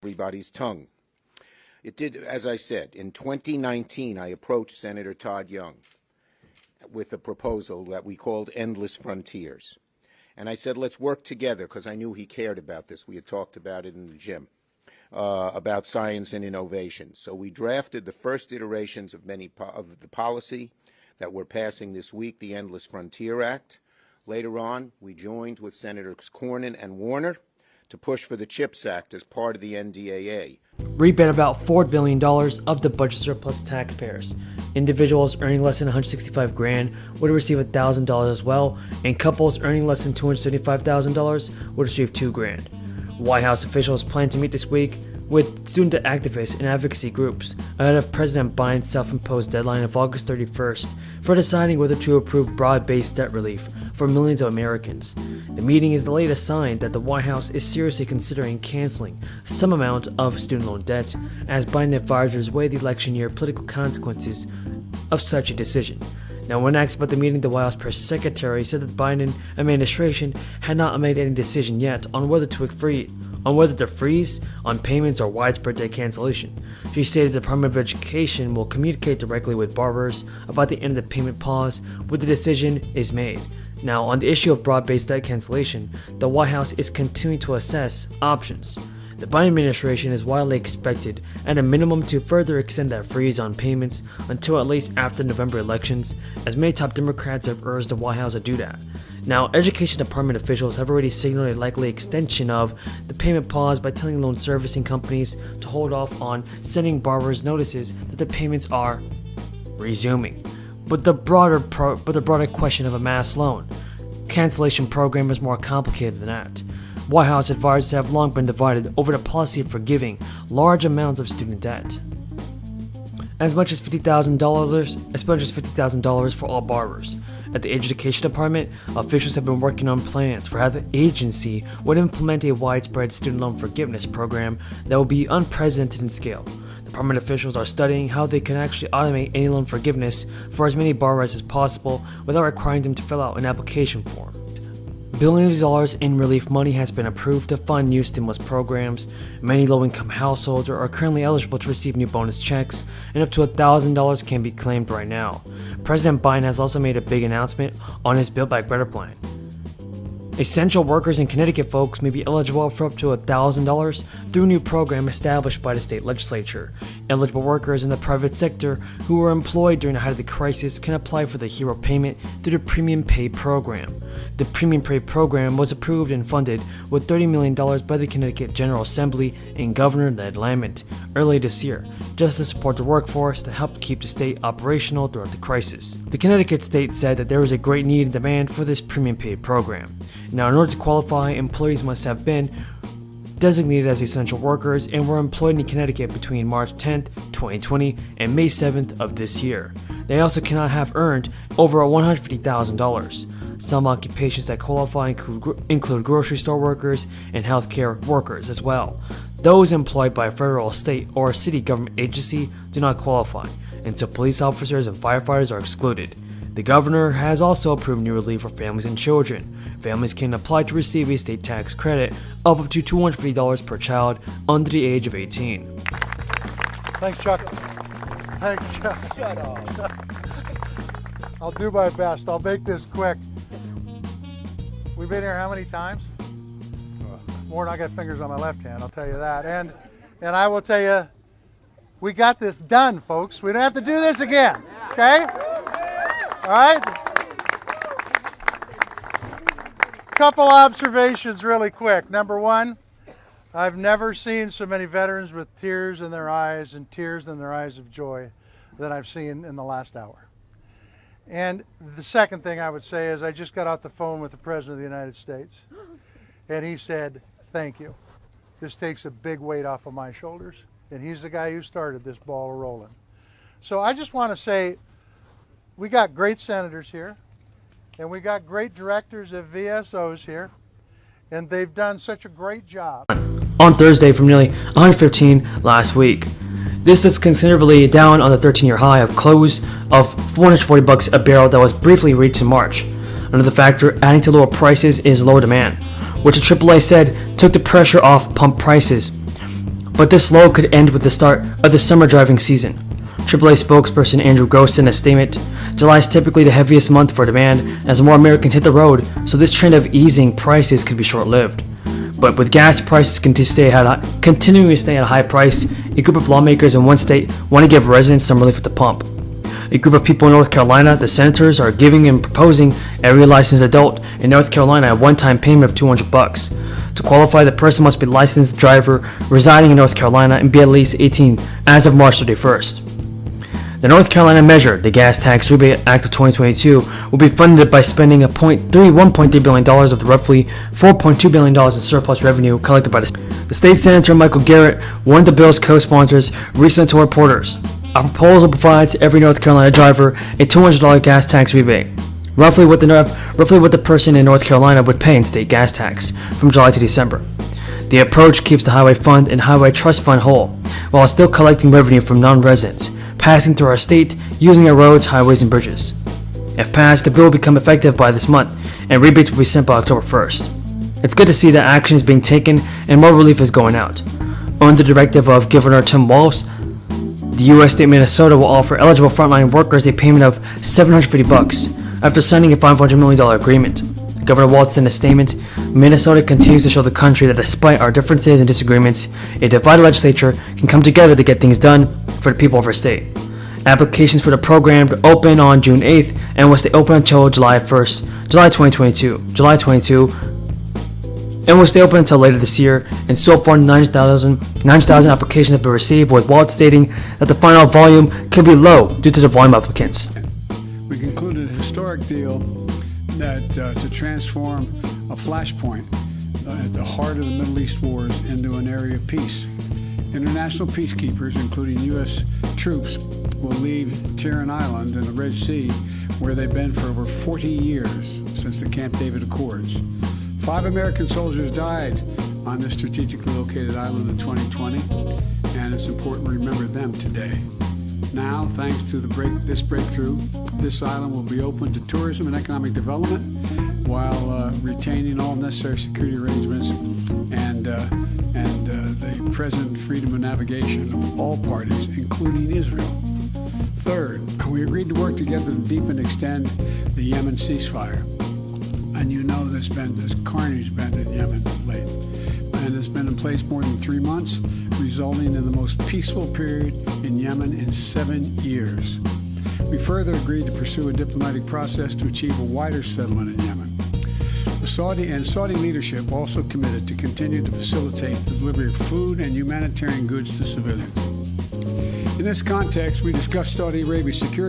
everybody's tongue. It did, as I said, in 2019, I approached Senator Todd Young with a proposal that we called Endless Frontiers. And I said, let's work together, because I knew he cared about this. We had talked about it in the gym, about science and innovation. So we drafted the first iterations of of the policy that we're passing this week, the Endless Frontier Act. Later on, we joined with Senators Cornyn and Warner to push for the CHIPS Act as part of the NDAA. Rebate about $4 billion of the budget surplus to taxpayers. Individuals earning less than $165,000 would receive $1,000 as well, and couples earning less than $275,000 would receive $2,000. White House officials plan to meet this week with student activists and advocacy groups ahead of President Biden's self-imposed deadline of August 31st for deciding whether to approve broad-based debt relief for millions of Americans. The meeting is the latest sign that the White House is seriously considering canceling some amount of student loan debt as Biden advisors weigh the election year political consequences of such a decision. Now, when asked about the meeting, the White House press secretary said that the Biden administration had not made any decision yet on whether to freeze on payments or widespread debt cancellation. She stated the Department of Education will communicate directly with borrowers about the end of the payment pause when the decision is made. Now, on the issue of broad-based debt cancellation, the White House is continuing to assess options. The Biden administration is widely expected, at a minimum, to further extend that freeze on payments until at least after November elections, as many top Democrats have urged the White House to do that. Now, Education Department officials have already signaled a likely extension of the payment pause by telling loan servicing companies to hold off on sending borrowers notices that the payments are resuming. But the broader question of a mass loan cancellation program is more complicated than that. White House advisors have long been divided over the policy of forgiving large amounts of student debt, as much as $50,000 for all borrowers. At the Education Department, officials have been working on plans for how the agency would implement a widespread student loan forgiveness program that will be unprecedented in scale. Department officials are studying how they can actually automate any loan forgiveness for as many borrowers as possible without requiring them to fill out an application form. Billions of dollars in relief money has been approved to fund new stimulus programs. Many low-income households are currently eligible to receive new bonus checks, and up to $1,000 can be claimed right now. President Biden has also made a big announcement on his Build Back Better plan. Essential workers in Connecticut folks may be eligible for up to $1,000 through a new program established by the state legislature. Eligible workers in the private sector who were employed during the height of the crisis can apply for the HERO payment through the Premium Pay program. The Premium Pay program was approved and funded with $30 million by the Connecticut General Assembly and Governor Ned Lamont early this year, just to support the workforce to help keep the state operational throughout the crisis. The Connecticut state said that there was a great need and demand for this Premium Pay program. Now, in order to qualify, employees must have been designated as essential workers and were employed in Connecticut between March 10th, 2020 and May 7th of this year. They also cannot have earned over $150,000. Some occupations that qualify include grocery store workers and healthcare workers as well. Those employed by a federal, state, or city government agency do not qualify, and so police officers and firefighters are excluded. The governor has also approved new relief for families and children. Families can apply to receive a state tax credit of up to $250 per child under the age of 18. Thanks, Chuck. Thanks, Chuck. Shut up. I'll do my best. I'll make this quick. We've been here how many times? More than I got fingers on my left hand, I'll tell you that. And I will tell you, we got this done, folks. We don't have to do this again, okay? All right? Couple observations really quick. Number one, I've never seen so many veterans with tears in their eyes and tears in their eyes of joy than I've seen in the last hour. And the second thing I would say is I just got off the phone with the President of the United States, and he said, thank you. This takes a big weight off of my shoulders, and he's the guy who started this ball rolling. So I just want to say, we got great senators here, and we got great directors of VSOs here, and they've done such a great job. On Thursday from nearly 115 last week. This is considerably down on the 13-year high of close of $440 a barrel that was briefly reached in March. Another factor adding to lower prices is lower demand, which the AAA said took the pressure off pump prices. but this low could end with the start of the summer driving season. AAA spokesperson Andrew Gross in a statement, July is typically the heaviest month for demand as more Americans hit the road, so this trend of easing prices could be short-lived. But with gas prices continuing to stay at a high price, a group of lawmakers in one state want to give residents some relief at the pump. A group of people in North Carolina, the senators, are giving and proposing every licensed adult in North Carolina a one-time payment of $200. To qualify, the person must be a licensed driver residing in North Carolina and be at least 18 as of March 31st. The North Carolina measure, the Gas Tax Rebate Act of 2022, will be funded by spending $1.3 billion of the roughly $4.2 billion in surplus revenue collected by the state senator Michael Garrett, one of the bill's co-sponsors, recently told reporters. Our proposal provides every North Carolina driver a $200 gas tax rebate, roughly what the person in North Carolina would pay in state gas tax from July to December. The approach keeps the Highway Fund and Highway Trust Fund whole, while still collecting revenue from non-residents passing through our state using our roads, highways, and bridges. If passed, the bill will become effective by this month, and rebates will be sent by October 1st. It's good to see that action is being taken and more relief is going out. Under the directive of Governor Tim Walz, the U.S. state of Minnesota will offer eligible frontline workers a payment of $750 after signing a $500 million agreement. Governor Walz in a statement, Minnesota continues to show the country that despite our differences and disagreements, a divided legislature can come together to get things done for the people of our state. Applications for the program open on June 8th and will stay open until July 2022, and will stay open until later this year. And so far, 9,000 applications have been received, with Walz stating that the final volume could be low due to the volume of applicants. We concluded a historic deal that to transform a flashpoint at the heart of the Middle East wars into an area of peace. International peacekeepers, including U.S. troops, will leave Tiran Island in the Red Sea, where they've been for over 40 years since the Camp David Accords. 5 American soldiers died on this strategically located island in 2020, and it's important to remember them today. Now, thanks to this breakthrough, this island will be open to tourism and economic development while retaining all necessary security arrangements and the present freedom of navigation of all parties, including Israel. Third, we agreed to work together to deepen and extend the Yemen ceasefire. And you know there's carnage been in Yemen of late. And it's been in place more than 3 months, resulting in the most peaceful period in Yemen in 7 years. We further agreed to pursue a diplomatic process to achieve a wider settlement in Yemen. The Saudi leadership also committed to continue to facilitate the delivery of food and humanitarian goods to civilians. In this context, we discussed Saudi Arabia's security